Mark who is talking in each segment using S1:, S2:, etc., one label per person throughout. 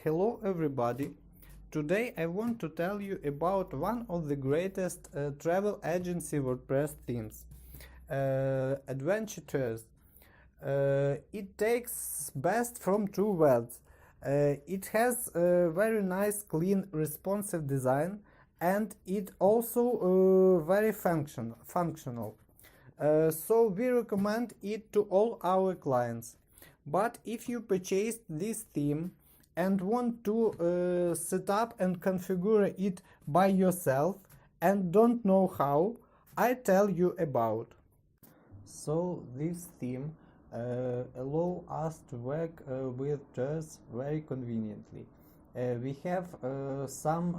S1: Hello everybody. Today I want to tell you about one of the greatest travel agency WordPress themes, Adventure Tours. It takes best from two worlds. It has a very nice, clean, responsive design, and it also very functional. So we recommend it to all our clients. But if you purchased this theme and want to set up and configure it by yourself and don't know how, I tell you about. So this theme allow us to work with tours very conveniently. We have some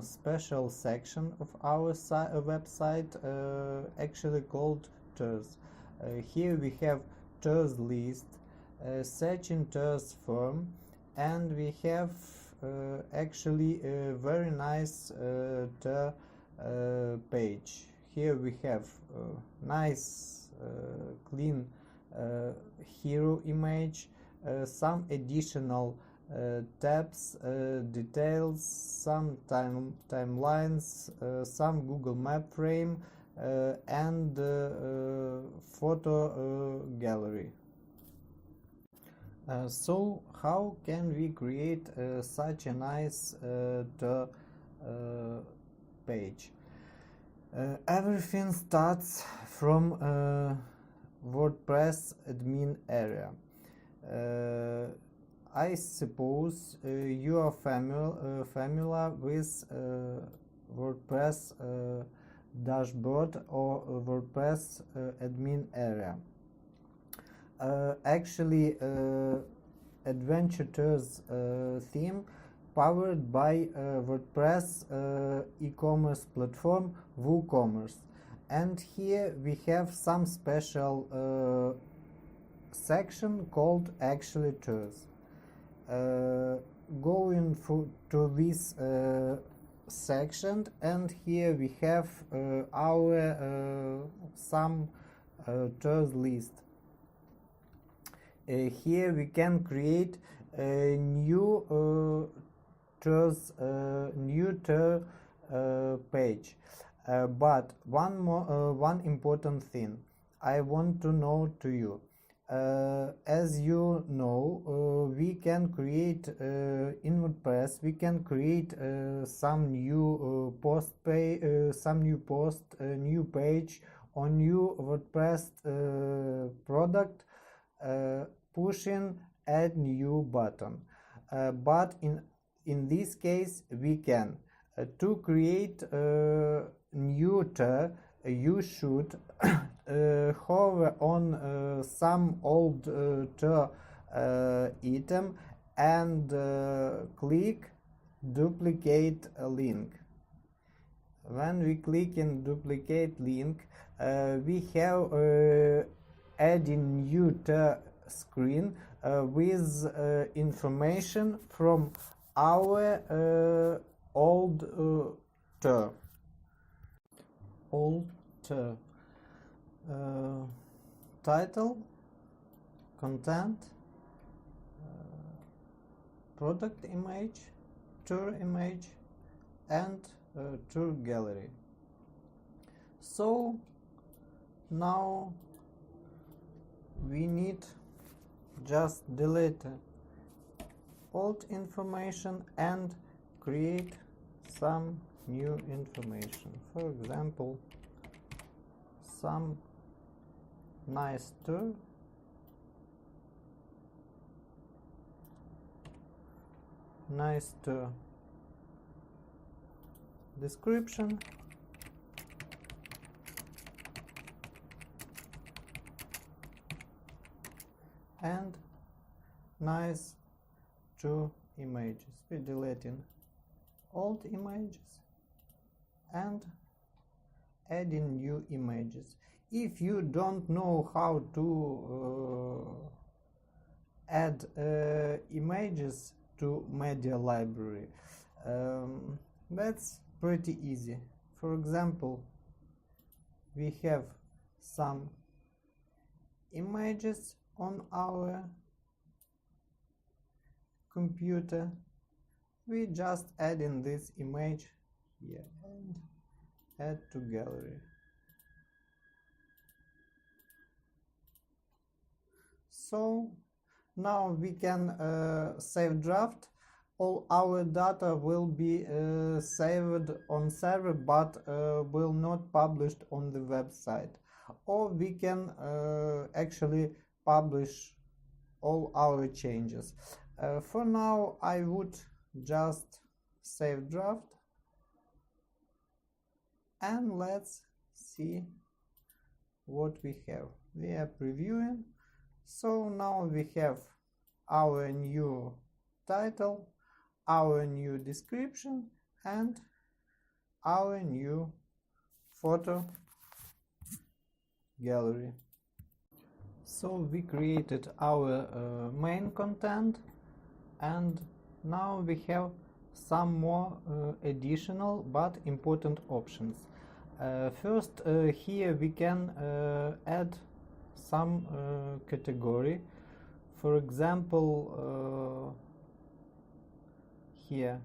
S1: special section of our website actually called tours. Here we have tours list, searching tours form, and we have actually a very nice tour page. Here we have nice clean hero image, some additional tabs, details, some timelines, some Google Map frame, and photo gallery. So how can we create such a nice page? Everything starts from WordPress admin area. I suppose you are familiar with WordPress dashboard or WordPress admin area. Actually, Adventure Tours theme powered by WordPress e-commerce platform WooCommerce, and here we have some special section called actually tours. Going to this section, and here we have our some tours list. Here we can create a new tour page. But one important thing I want to know to you. As you know, we can create in WordPress. We can create some new new page on new WordPress product, pushing add new button. But in this case, we can to create new tour. You should hover on some old tour item and click duplicate a link. When we click in duplicate link, we have adding new tour screen with information from our old tour. Title, content, product image, tour image, and tour gallery. So now we need just delete old information and create some new information. For example, some nice tour, description, and nice two images. We're deleting old images and adding new images. If you don't know how to add images to media library, that's pretty easy. For example, we have some images on our computer, we just add in this image here and add to gallery. So now we can save draft. All our data will be saved on server, but will not published on the website. Or we can actually publish all our changes. For now, I would just save draft, and let's see what we have. We are previewing. So now we have our new title, our new description, and our new photo gallery. So we created our main content, and now we have some more additional but important options. First, here we can add some category. For example, here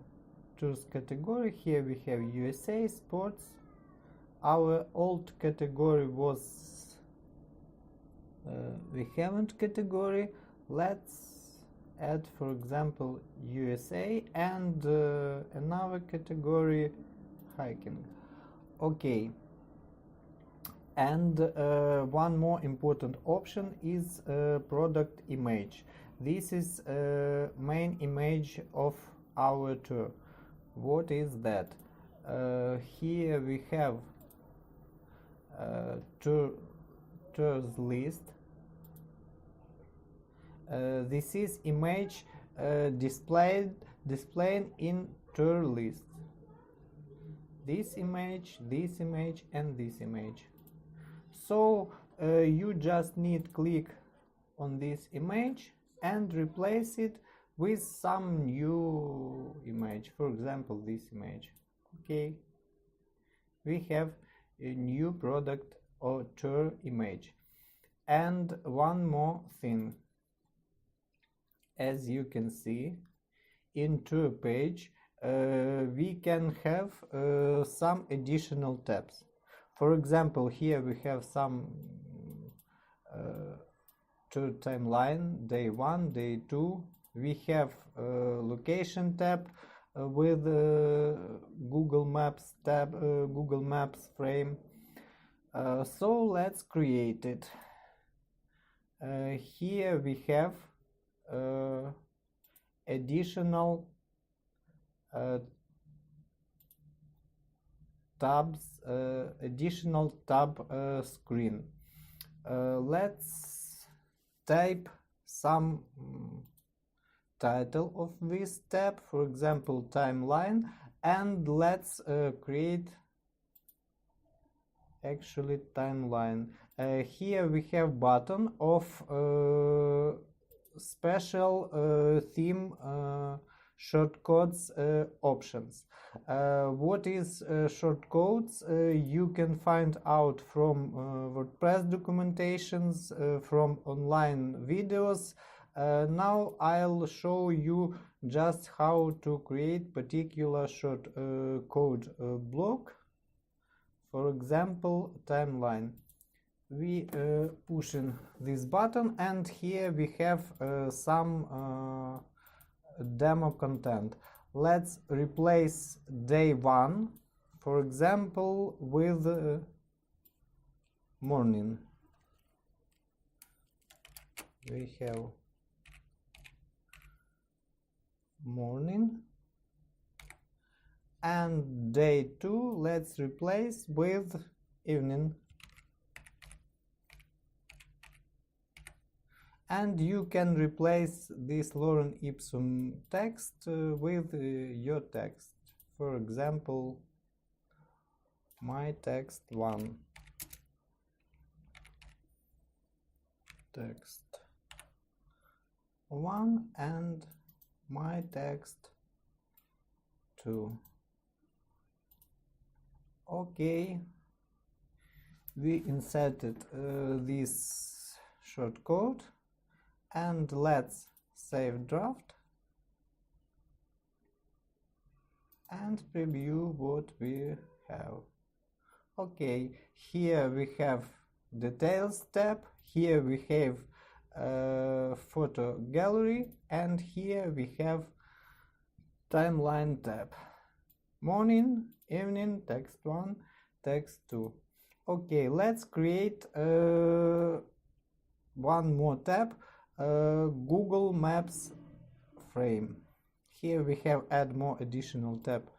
S1: choose category. Here we have USA sports. Our old category was we haven't category. Let's add, for example, USA and another category, hiking. Okay. And one more important option is product image. This is main image of our tour. What is that? Here we have tours list. This is image displayed in tour list. This image, and this image. So you just need click on this image and replace it with some new image, for example this image. Okay, we have a new product or tour image. And one more thing, as you can see in tour page we can have some additional tabs. For example, here we have some tour timeline, day 1, day 2. We have location tab with Google Maps tab, Google Maps frame. So let's create it. Here we have additional tabs, additional tab screen. Let's type some title of this tab, for example timeline, and let's create actually timeline. Here we have button of special theme shortcuts options. What is shortcuts? You can find out from WordPress documentations, from online videos. Now I'll show you just how to create particular shortcode block. For example, timeline. We pushing this button, and here we have some demo content. Let's replace day 1, for example, with morning. We have morning, and day 2 let's replace with evening. And you can replace this lorem ipsum text with your text. For example, my text 1. Text 1 and my text 2. Okay, we inserted this shortcode, and let's save draft. and preview what we have. Okay, here we have Details tab, here we have Photo Gallery, and here we have Timeline tab. Morning, evening, text 1, text 2. Okay, let's create one more tab, Google Maps frame. Here we have add more additional tab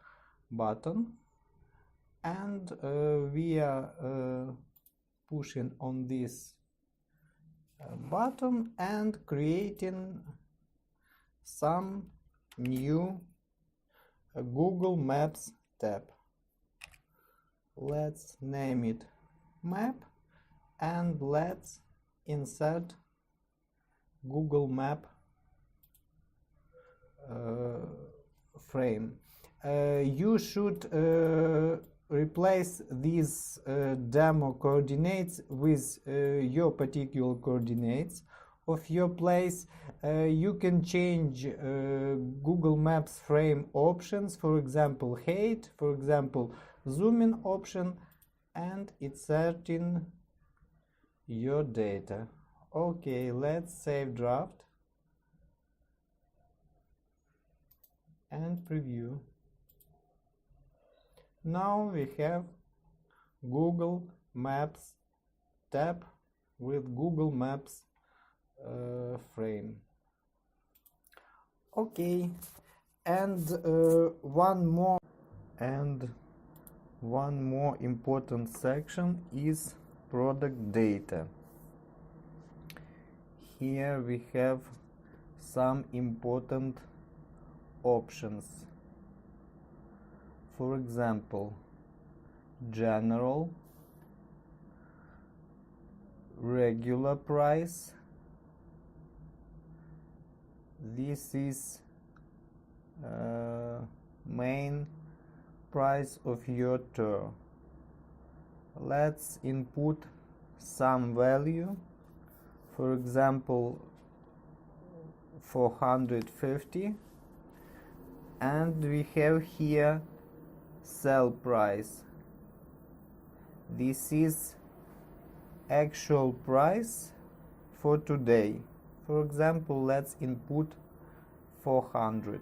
S1: button, and we are pushing on this button and creating some new Google Maps tab. Let's name it Map, and let's insert Google Map frame. You should replace these demo coordinates with your particular coordinates of your place. You can change Google Maps frame options, for example height, for example zoom in option, and inserting your data. Okay, let's save draft and preview. Now we have Google Maps tab with Google Maps frame. Okay, and one more important section is product data. Here we have some important options. For example, general, regular price. This is main price of your tour. Let's input some value, for example 450, and we have here sell price. This is actual price for today. For example, let's input 400.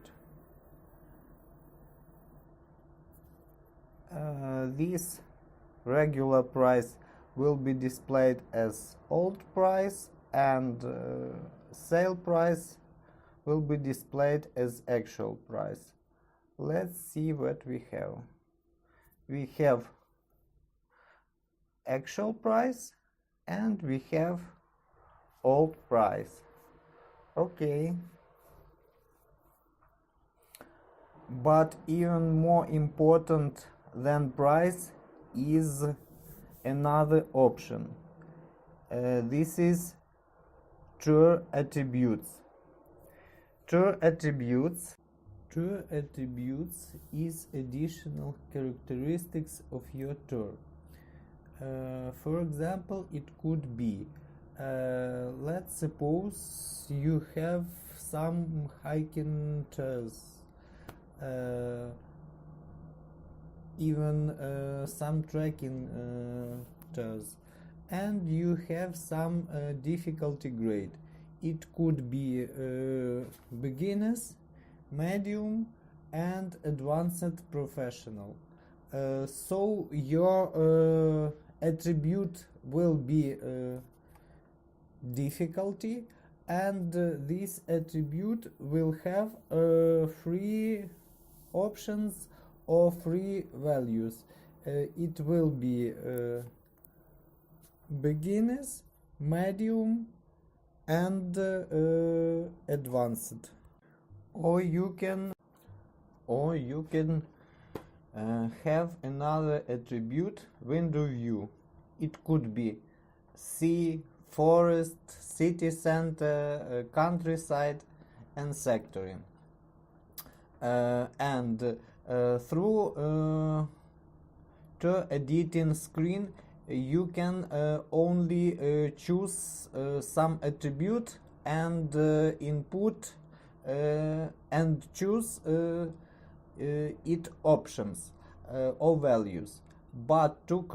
S1: This regular price will be displayed as old price, and sale price will be displayed as actual price. Let's see what we have. We have actual price and we have old price. Okay. But even more important than price is another option. This is tour attributes. Tour attributes is additional characteristics of your tour. For example, it could be, let's suppose you have some hiking tours, even some trekking tours, and you have some difficulty grade. It could be beginners, medium, and advanced professional. So your attribute will be difficulty, and this attribute will have three options or three values. It will be beginners, medium, and advanced. Or you can have another attribute, window view. It could be sea, forest, city center, countryside, and sectoring. Through tour editing screen, you can only choose some attribute and input and choose it options or values. But to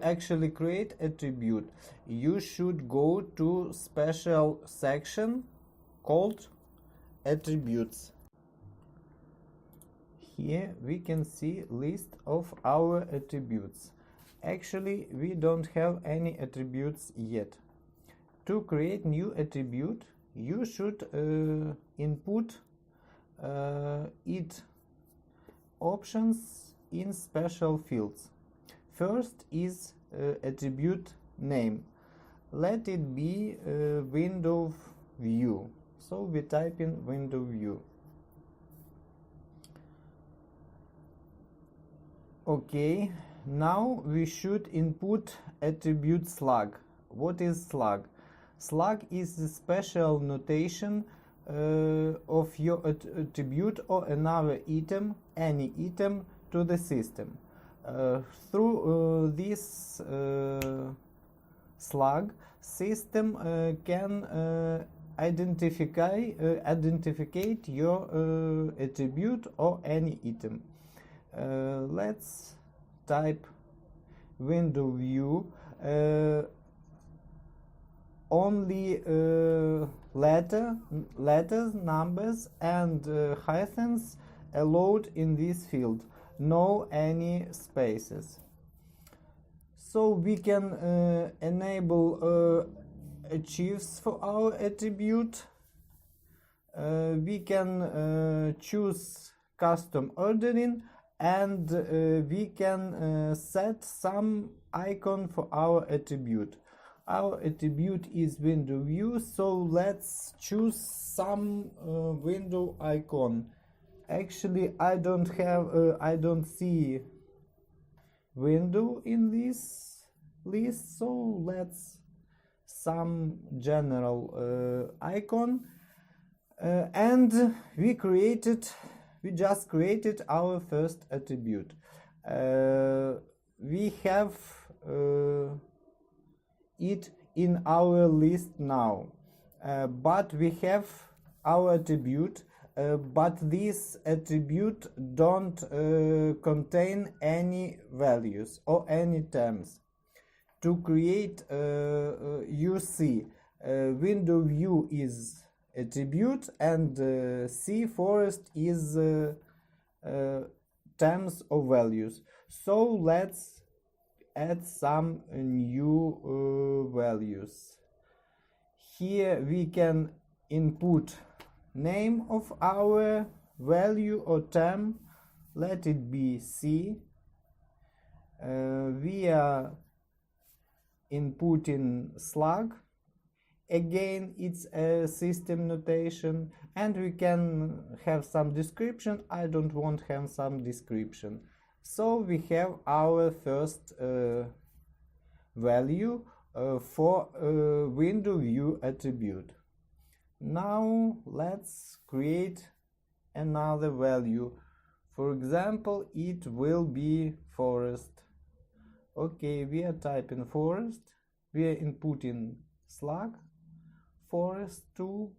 S1: actually create attribute, you should go to special section called attributes. Here we can see list of our attributes. Actually, we don't have any attributes yet. To create new attribute, you should input it options in special fields. First is attribute name. Let it be window view. So we type in window view. Okay, now we should input attribute slug. What is slug? Slug is a special notation of your attribute or another item, any item, to the system. Through this slug, system can identify your attribute or any item. Let's type window view. Only letters, numbers, and hyphens allowed in this field. No any spaces. So we can enable achieves for our attribute. We can choose custom ordering, and we can set some icon for our attribute. Our attribute is window view, so let's choose some window icon. Actually, I don't see window in this list, so let's some general icon, and we just created our first attribute. We have it in our list now, but we have our attribute, but this attribute don't contain any values or any terms. To create, you see window view is attribute, and C forest is terms or values. So let's add some new values. Here we can input name of our value or term. Let it be C. We are inputting slug. Again, it's a system notation, and we can have some description. I don't want to have some description. So we have our first value for window view attribute. Now let's create another value. For example, it will be forest. Okay, we are typing forest. We are inputting slug forest to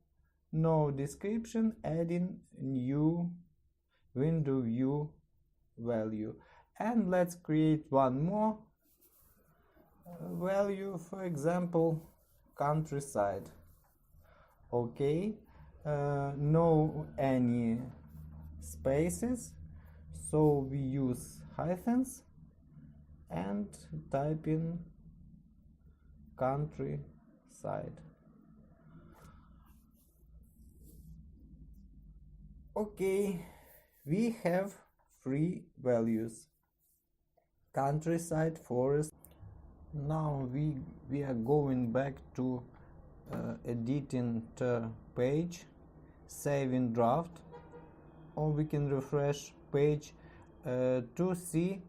S1: no description, adding new window view value. And let's create one more value, for example, countryside. Okay, no any spaces, so we use hyphens and type in countryside. Okay, we have three values: countryside, forest. Now we are going back to editing the page, saving draft, or we can refresh page to see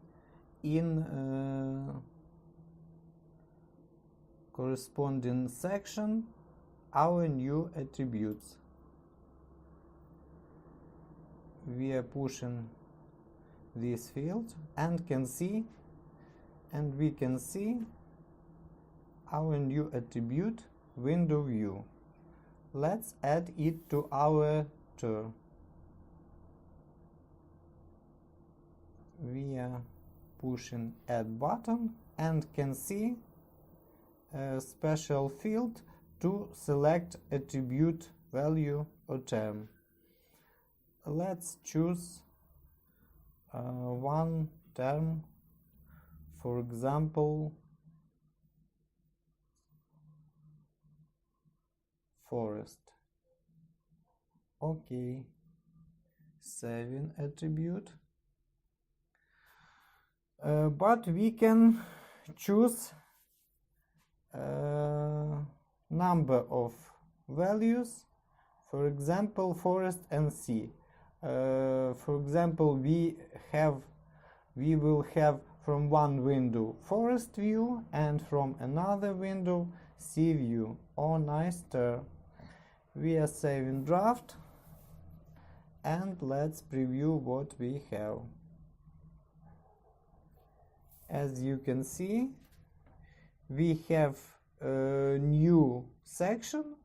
S1: in corresponding section our new attributes. We are pushing this field and we can see our new attribute window view. Let's add it to our tour. we are pushing add button and can see a special field to select attribute, value or term. Let's choose one term, for example forest. Okay, saving attribute. But we can choose number of values, for example forest and sea. For example, we will have from one window forest view and from another window sea view. Oh, nice. We are saving draft and let's preview what we have. As you can see, we have a new section,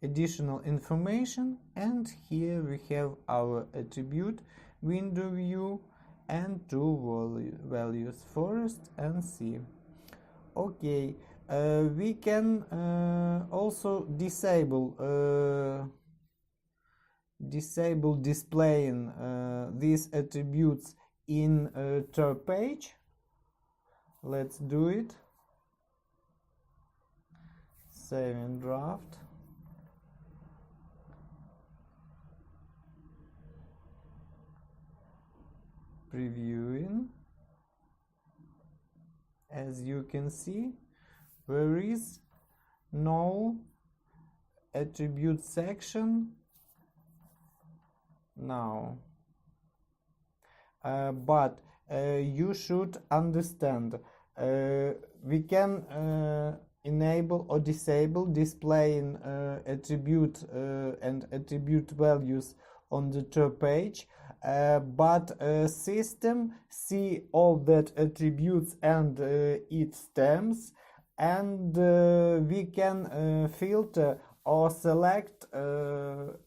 S1: additional information, and here we have our attribute, window view, and two values, forest and sea. Okay, we can also disable displaying these attributes in third page. Let's do it. Save and draft. Previewing. As you can see, there is no attribute section now. But you should understand, we can enable or disable displaying attribute and attribute values on the third page, but system see all that attributes and its terms, and we can filter or select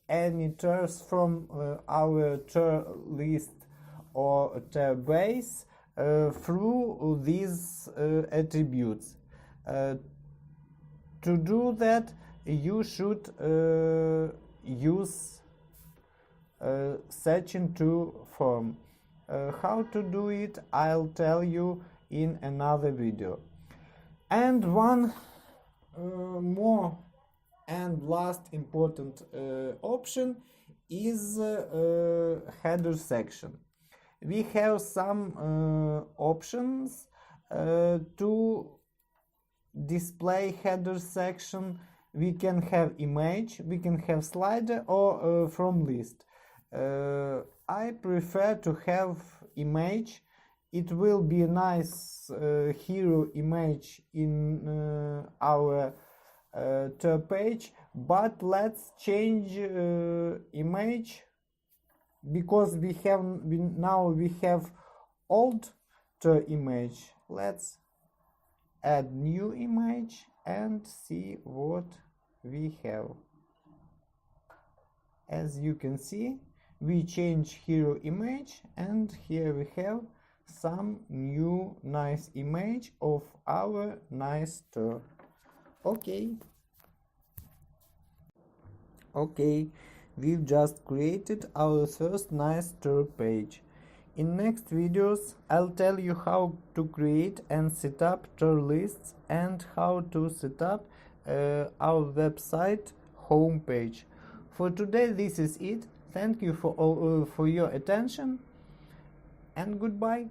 S1: any terms from our ter list or ter base through these attributes. To do that, you should use searching to form. How to do it, I'll tell you in another video. And one more and last important option is header section. We have some options to display header section. We can have image, we can have slider, or from list. I prefer to have image. It will be a nice hero image in our third page, but let's change image, because now we have old image. Let's add new image and see what we have. As you can see, we change hero image, and here we have some new nice image of our nice store. Okay, we've just created our first nice store page. In next videos, I'll tell you how to create and set up tour lists and how to set up our website homepage. For today, this is it. Thank you for your attention, and goodbye.